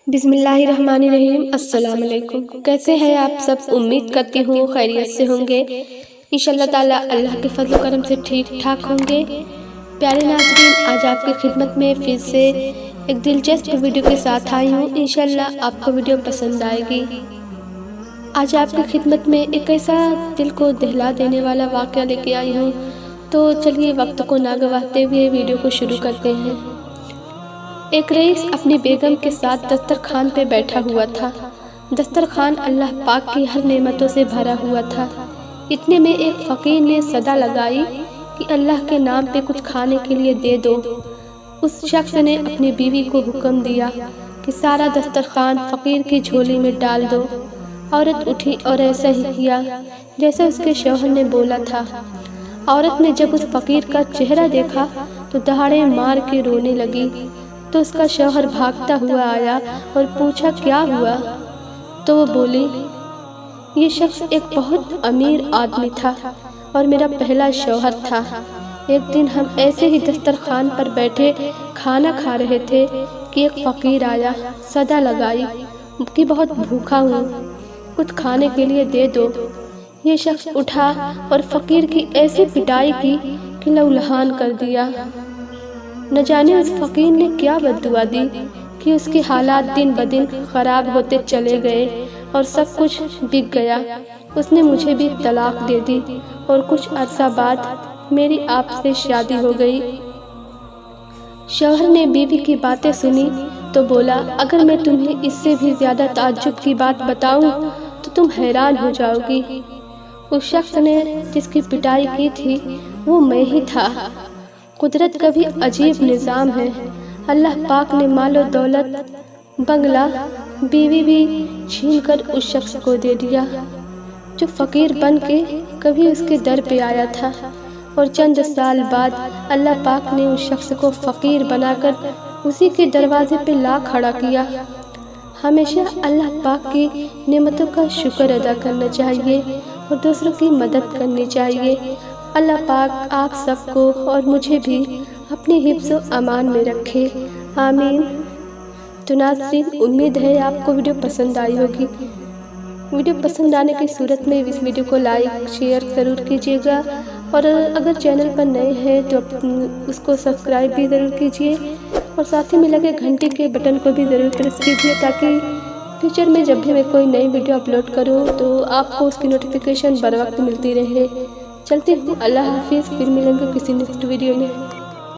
بسم اللہ الرحمن الرحیم۔ السلام علیکم، کیسے ہیں آپ سب؟ امید کرتی ہوں خیریت سے ہوں گے۔ انشاءاللہ تعالیٰ اللہ کے فضل و کرم سے ٹھیک ٹھاک ہوں گے۔ پیارے ناظرین، آج آپ کی خدمت میں پھر سے ایک دلچسپ ویڈیو کے ساتھ آئی ہوں۔ انشاءاللہ آپ کو ویڈیو پسند آئے گی۔ آج آپ کی خدمت میں ایک ایسا دل کو دہلا دینے والا واقعہ لے کے آئی ہوں، تو چلیے وقت کو نہ گواتے ہوئے ویڈیو کو شروع کرتے ہیں۔ ایک رئیس اپنی بیگم کے ساتھ دسترخوان پہ بیٹھا ہوا تھا۔ دسترخوان اللہ پاک کی ہر نعمتوں سے بھرا ہوا تھا۔ اتنے میں ایک فقیر نے صدا لگائی کہ اللہ کے نام پہ کچھ کھانے کے لیے دے دو۔ اس شخص نے اپنی بیوی کو حکم دیا کہ سارا دسترخوان فقیر کی جھولی میں ڈال دو۔ عورت اٹھی اور ایسا ہی کیا جیسا اس کے شوہر نے بولا تھا۔ عورت نے جب اس فقیر کا چہرہ دیکھا تو دہاڑے مار کے رونے لگی، تو اس کا شوہر بھاگتا ہوا آیا اور پوچھا کیا ہوا؟ تو وہ بولی، یہ شخص ایک بہت امیر آدمی تھا اور میرا پہلا شوہر تھا۔ ایک دن ہم ایسے ہی دسترخوان پر بیٹھے کھانا کھا رہے تھے کہ ایک فقیر آیا، صدا لگائی کہ بہت بھوکا ہوں، کچھ کھانے کے لیے دے دو۔ یہ شخص اٹھا اور فقیر کی ایسی پٹائی کی کہ لہولہان کر دیا۔ نہ جانے اس فقیر نے کیا بددعا دی کہ اس کے حالات دن بدن خراب ہوتے چلے گئے اور سب کچھ بک گیا۔ اس نے مجھے بھی طلاق دے دی اور کچھ عرصہ بعد میری آپ سے شادی ہو گئی۔ شوہر نے بیوی کی باتیں سنی تو بولا، اگر میں تمہیں اس سے بھی زیادہ تعجب کی بات بتاؤں تو تم حیران ہو جاؤ گی۔ اس شخص نے جس کی پٹائی کی تھی وہ میں ہی تھا۔ قدرت کا بھی عجیب نظام ہے۔ اللہ پاک نے مال و دولت، بنگلہ، بیوی بھی چھین کر اس شخص کو دے دیا جو فقیر بن کے کبھی اس کے در پہ آیا تھا، اور چند سال بعد اللہ پاک نے اس شخص کو فقیر بنا کر اسی کے دروازے پہ لا کھڑا کیا۔ ہمیشہ اللہ پاک کی نعمتوں کا شکر ادا کرنا چاہیے اور دوسروں کی مدد کرنی چاہیے۔ اللہ پاک آپ سب کو اور مجھے بھی اپنی حفظ و امان میں رکھے، آمین۔ تو ناظرین، امید ہے آپ کو ویڈیو پسند آئی ہوگی۔ ویڈیو پسند آنے کی صورت میں اس ویڈیو کو لائک شیئر ضرور کیجیے گا، اور اگر چینل پر نئے ہیں تو اس کو سبسکرائب بھی ضرور کیجیے، اور ساتھ ہی میں لگے گھنٹی کے بٹن کو بھی ضرور پریس کیجیے تاکہ فیوچر میں جب بھی میں کوئی نئی ویڈیو اپلوڈ کروں تو آپ کو اس کی نوٹیفیکیشن بر وقت ملتی رہے۔ چلتی ہوں، اللہ حافظ، پھر ملیں گے کسی نیکسٹ ویڈیو میں۔